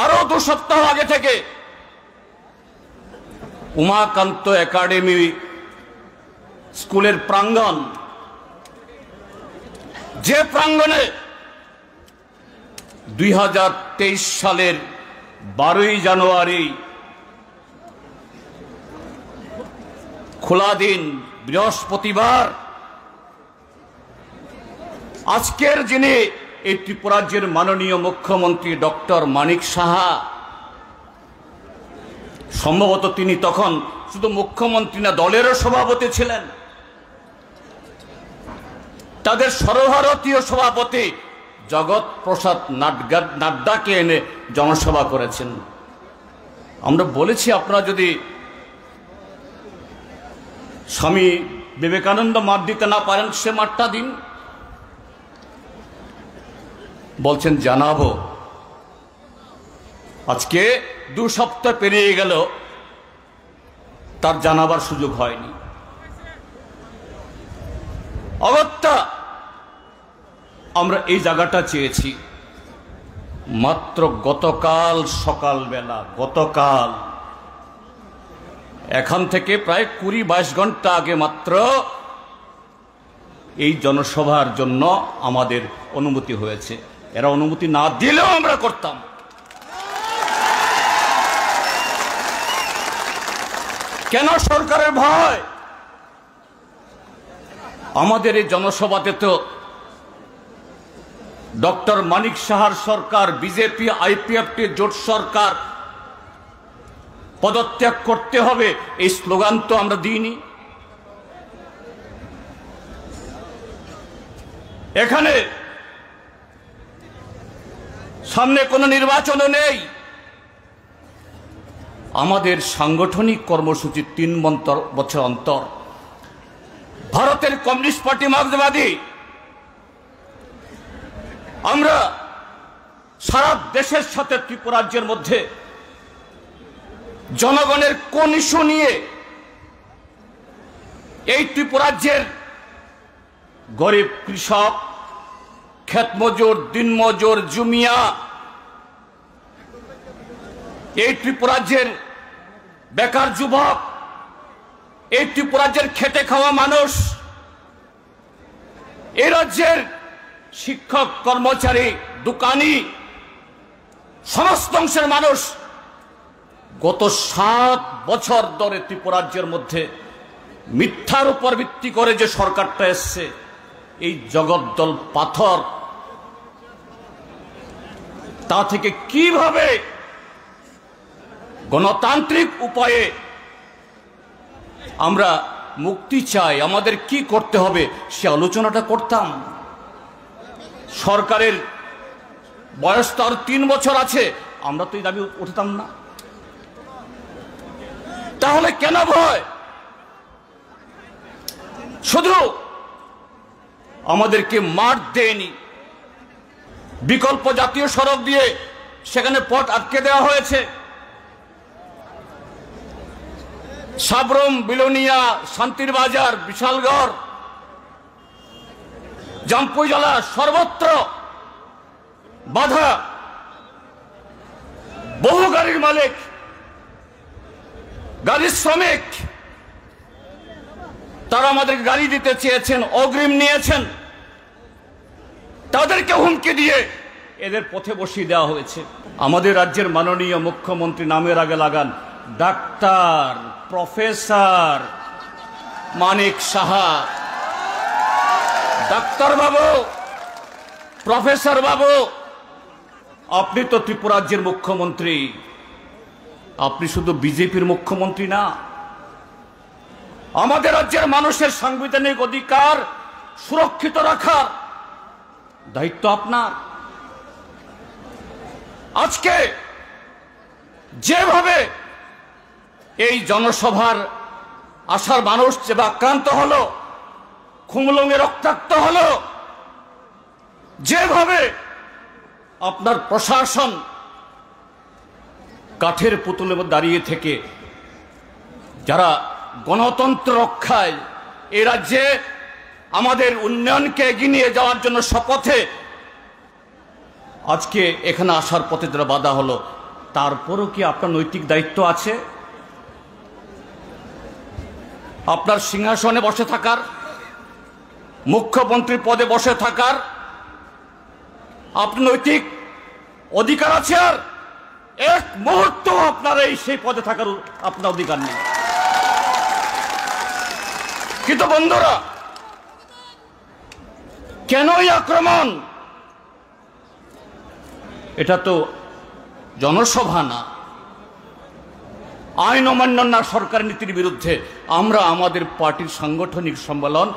আরো 2 সপ্তাহ আগে থেকে উমাকান্ত একাডেমি স্কুলের প্রাঙ্গণ, যে প্রাঙ্গণে 2023 সালের 12ই জানুয়ারি খোলা দিন, বৃহস্পতিবার, আজকের যিনি এই ত্রিপুরাজ্যের মাননীয় মুখ্যমন্ত্রী ডক্টর মানিক সাহা, সম্ভবত তিনি তখন শুধু মুখ্যমন্ত্রী না, দলেরও সভাপতি ছিলেন, তাদের সর্বভারতীয় সভাপতি জগৎ প্রসাদ নাড্ডাকে এনে জনসভা করেছেন। আমরা বলেছি, আপনারা যদি স্বামী বিবেকানন্দ মাঠ দিতে না পারেন, সে মাঠটা দিন। বলছেন জানাবো। আজকে 2 সপ্তাহ পেরিয়ে গেল, তার জানাবার সুযোগ হয়নি। অগত্যা আমরা এই জায়গাটা চেয়েছি। মাত্র গতকাল সকালবেলা, গতকাল এখান থেকে প্রায় 20-22 ঘন্টা আগে মাত্র এই জনসভার জন্য আমাদের অনুমতি হয়েছে। এরা অনুমতি না দিলেও আমরা করতাম। কেন সরকারের ভয়? আমাদের এই জনসভাতে তো ডক্টর মানিক সাহার সরকার, বিজেপি আইপিএফটি জোট সরকার পদত্যাগ করতে হবে, এই স্লোগান তো আমরা দিইনি। এখানে সামনে কোনো নির্বাচনও নেই। আমাদের সাংগঠনিক কর্মসূচি 3 বছর অন্তর। ভারতের কমিউনিস্ট পার্টি মার্ক্সবাদী, আমরা সারা দেশের সাথে ত্রিপুরাজ্যের মধ্যে জনগণের কোন ইস্যু নিয়ে এই ত্রিপুরাজ্যের গরিব কৃষক, ক্ষেতমজুর, দিনমজুর, জুমিয়া, এই ত্রিপুরাজ্যের বেকার যুবক, এই ত্রিপুরাজ্যের খেটে খাওয়া মানুষ, এই রাজ্যের শিক্ষক, কর্মচারী, দোকানি, সমস্ত অংশের মানুষ গত 7 বছর ধরে ত্রিপুরাজ্যের মধ্যে মিথ্যার উপর ভিত্তি করে যে সরকারটা এসছে, এই জগদ্দল পাথর, তা থেকে কিভাবে গণতান্ত্রিক উপায়ে আমরা মুক্তি চাই, আমাদের কি করতে হবে, সে আলোচনাটা করতাম। সরকারের বয়স তো আর 3 বছর আছে, আমরা তো এই দাবি উঠতাম না। তাহলে কেন ভয়? শুধু আমাদেরকে মাঠ দেয়নি, বিকল্প জাতীয় সড়ক দিয়ে সেখানে পথ আটকে দেওয়া হয়েছে। সাবরুম, বিলোনিয়া, শান্তির বাজার, বিশালগড়, জামপুইজলা, সর্বত্র বাধা। বহু গাড়ির মালিক, গাড়ির শ্রমিক, তারা আমাদের গাড়ি দিতে চেয়েছেন, অগ্রিম নিয়েছেন, তাদেরকে হুমকি দিয়ে এদের পথে বসিয়ে দেওয়া হয়েছে। আমাদের রাজ্যের মাননীয় মুখ্যমন্ত্রী নামের আগে লাগান doctor professor Manik Saha. Doctor বাবু, প্রফেসর বাবু, আপনি তো ত্রিপুরাজ্যের মুখ্যমন্ত্রী, আপনি শুধু বিজেপির মুখ্যমন্ত্রী না। আমাদের রাজ্যের মানুষের সাংবিধানিক অধিকার সুরক্ষিত রাখার দায়িত্ব আপনার। আজকে যেভাবে এই জনসভার আশার মানুষ যেভাবে আক্রান্ত হলো, খুমলুঙে রক্তাক্ত হলো, যেভাবে আপনার প্রশাসন কাঠের পুতুলের মধ্যে দাঁড়িয়ে থেকে যারা গণতন্ত্র রক্ষায় এই রাজ্যে আমাদের উন্নয়নকে এগিয়ে নিয়ে যাওয়ার জন্য শপথে আজকে এখানে আসার পথে যারা বাধা হলো, তারপরও কি আপনার নৈতিক দায়িত্ব আছে? আপনার সিংহাসনে বসে থাকার, মুখ্যমন্ত্রীর পদে বসে থাকার আপনার নৈতিক অধিকার আছে? আর এক মুহূর্ত আপনার সেই পদে থাকার আপনার অধিকার নেই। কিন্তু বন্ধুরা, কেন এই আক্রমণ? এটা তো জনসভা না, আইন অমান্য না, সরকার নীতির বিরুদ্ধে। আমরা আমাদের পার্টির সাংগঠনিক সম্মেলন,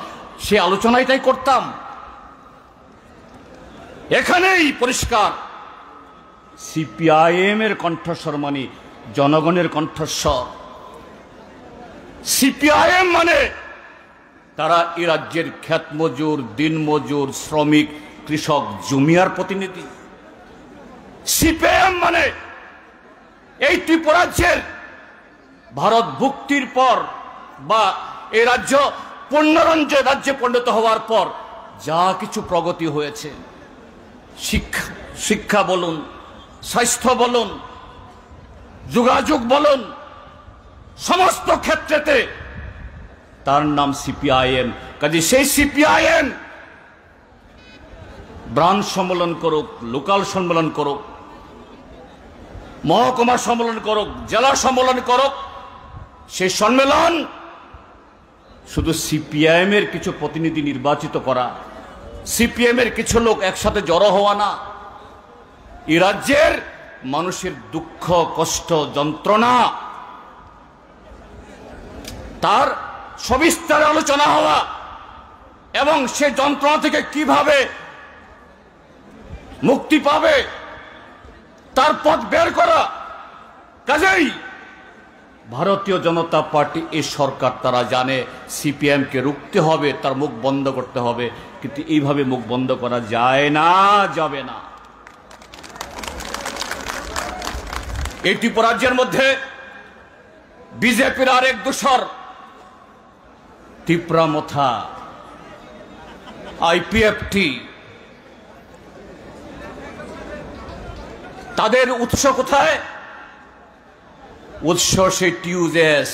সে আলোচনায় তাই করতাম। এখানেই পরিষ্কার সিপিআইএম এর কণ্ঠস্বর মানে জনগণের কণ্ঠস্বর। সিপিআইএম মানে তারা এই রাজ্যের খ্যাত মজুর, দিনমজুর, শ্রমিক, কৃষক, জমিয়ার প্রতিনিধি। সিপিআইএম মানে এই ত্রিপুরাজ্যের ভারত ভুক্তির পর বা এই রাজ্য রাজ্যে পরিণত হওয়ার পর যা কিছু প্রগতি হয়েছে, শিক্ষা বলুন, স্বাস্থ্য বলুন, যোগাযোগ বলুন, সমস্ত ক্ষেত্রেতে তার নাম সিপিআইএম। কাজে সেই সিপিআইএম ব্রাঞ্চ সম্মেলন করুক, লোকাল সম্মেলন করুক, মহকুমা সম্মেলন করুক, জেলা সম্মেলন করুক, সেই সম্মেলন শুধু সিপিআইএম এর কিছু প্রতিনিধি নির্বাচিত করা, সিপিএম এর কিছু লোক একসাথে জড়ো হওয়া না। এই রাজ্যের মানুষের দুঃখ, কষ্ট, যন্ত্রণা তার সবিস্তারে আলোচনা হওয়া এবং সে যন্ত্রণা থেকে কিভাবে মুক্তি পাবে তার পথ বের করা। কাজেই ভারতীয় জনতা পার্টি, এই সরকার তারা জানে সিপিএম কে রুখতে হবে, তার মুখ বন্ধ করতে হবে। কিন্তু এইভাবে মুখ বন্ধ করা যায় না, যাবে না। এই ত্রিপুরাজ্যের মধ্যে বিজেপির আরেক দোসর ত্রিপুরামথা, আইপিএফটি, তাদের উৎস কোথায়? উৎস সেই টিউজেস।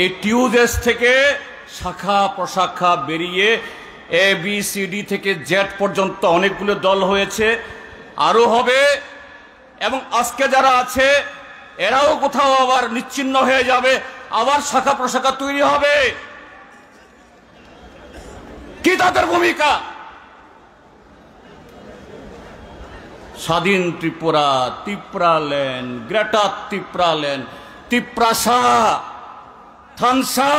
এই টিউজেস থেকে শাখা প্রশাখা বেরিয়ে ABCD থেকে জেড পর্যন্ত অনেকগুলো দল হয়েছে, আরো হবে। এবং আজকে যারা আছে এরাও কোথাও আবার নিচ্ছিন্ন হয়ে যাবে, আবার শাখা প্রশাখা তৈরি হবে। কি তাদের ভূমিকা? স্বাধীন ত্রিপুরা, ত্রিপুরাল্যান্ড, গ্রেটার ত্রিপুরাল্যান্ড, ত্রিপ্রাসা, থানসা।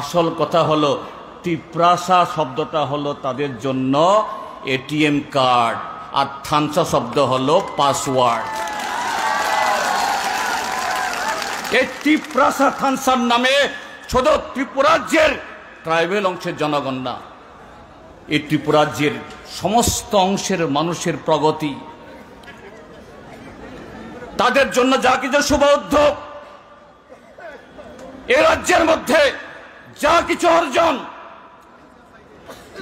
আসল কথা হলো ত্রিপ্রাসা শব্দটা হলো তাদের জন্য এটিএম কার্ড, আর থানসা শব্দ হলো পাসওয়ার্ড। এই ত্রিপ্রাসা থানসার নামে শুধু ত্রিপুরাজ্যের ট্রাইবেল অংশের জনগণ না, এই ত্রিপুরাজ্যের সমস্ত অংশের মানুষের প্রগতি, তাদের জন্য যা কিছু শুভ উদ্যোগ, এ রাজ্যের মধ্যে যা কিছু অর্জন,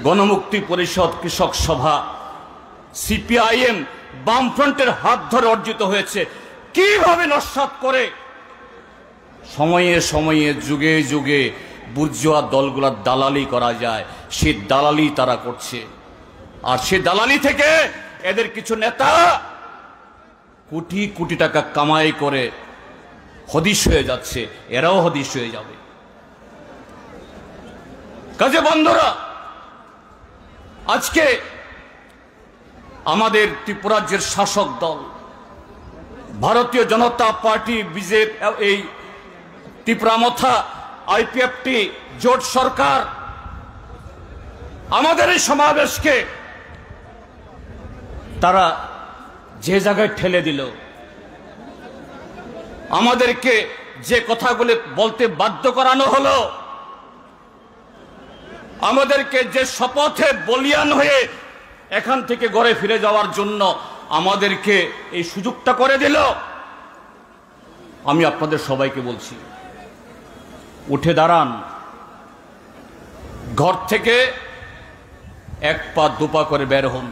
গণমুক্তি পরিষদ, কৃষক সভা, সিপিআইএম, বামফ্রন্টের হাত ধরে অর্জিত হয়েছে। কিভাবে নস্যাৎ করে সময়ে সময়ে, যুগে যুগে বুর্জোয়া দলগুলোর দালালি করা যায়, সে দালালি তারা করছে। আর সে দালালি থেকে এদের কিছু নেতা কোটি কোটি টাকা কামাই করে হদিশ হয়ে যাচ্ছে, এরাও হদিশ হয়ে যাবে। কাজে বন্ধুরা, আজকে আমাদের ত্রিপুরাজ্যের শাসক দল ভারতীয় জনতা পার্টি, বিজেপি, এই ত্রিপুরামথা, আইপিএফটি জোট সরকার আমাদের এই সমাবেশকে তারা যে জায়গায় ঠেলে দিল, আমাদেরকে যে কথাগুলো বলতে বাধ্য করানো হলো, আমাদেরকে যে শপথে বলিয়ান হয়ে এখান থেকে ঘরে ফিরে যাওয়ার জন্য আমাদেরকে এই সুযোগটা করে দিল, আমি আপনাদের সবাইকে বলছি, উঠে দাঁড়ান। ঘর থেকে এক পা দুপা করে বের হন।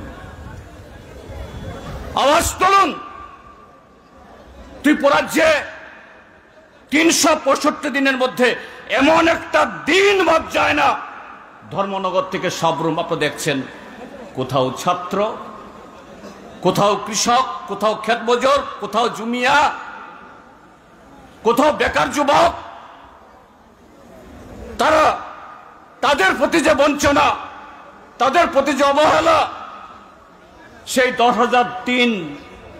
আওয়াজ তুলুন। ত্রিপুরাজ্যে 365 দিনের মধ্যে এমন একটা দিন বাদ যায় না, ধর্মনগর থেকে সাবরুম আপনারা দেখছেন, কোথাও ছাত্র, কোথাও কৃষক, কোথাও ক্ষেত মজুর, কোথাও জুমিয়া, কোথাও বেকার যুবক, তারা তাদের প্রতি যে বঞ্চনা, তাদের প্রতি যে অবহেলা, সেই 10,003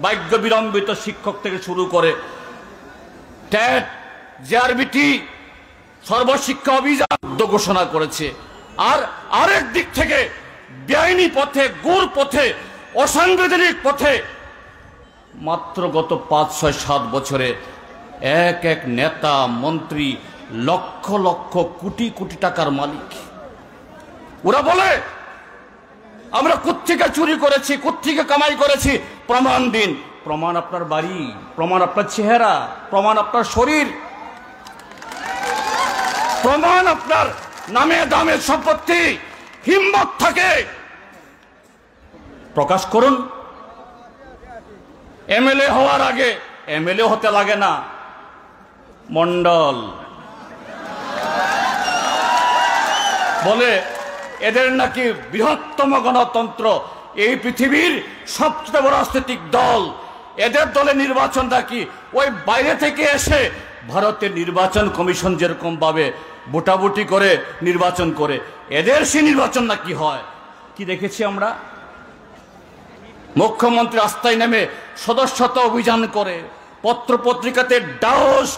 ভাগ্য বিলম্বিত শিক্ষক থেকে শুরু করে ট্যাট, জেআরবিটি, সর্বশিক্ষা অভিযান ঘোষণা করেছে। আর আরেক দিক থেকে বেআইনি পথে, গুড় পথে, অসাংবিধানিক পথে মাত্র গত 5, 6, 7 বছরে এক এক নেতা, মন্ত্রী লক্ষ লক্ষ, কোটি কোটি টাকার মালিক। ওরা বলে আমরা কোত্থেকে চুরি করেছি, কোত্থেকে কামাই করেছি, প্রমাণ দিন। প্রমাণ আপনার বাড়ি, প্রমাণ আপনার চেহারা, প্রমাণ আপনার শরীর, প্রমাণ আপনার নামে দামে সম্পত্তি। হিম্মত থাকে প্রকাশ করুন। এমএলএ হওয়ার আগে এমএলএ হতে লাগে না, মন্ডল বলে এদের নাকি বৃহত্তম গণতন্ত্র, এই পৃথিবীর সবচেয়ে বড় রাজনৈতিক দল। এদের দলে নির্বাচন নাকি ওই বাইরে থেকে এসে ভারতের নির্বাচন কমিশন যেরকম ভাবে ভোটাভুটি করে নির্বাচন করে, এদের সে নির্বাচন নাকি হয়। কি দেখেছি আমরা? মুখ্যমন্ত্রী রাস্তায় নেমে সদস্যতা অভিযান করে, পত্র পত্রিকাতে ডাউস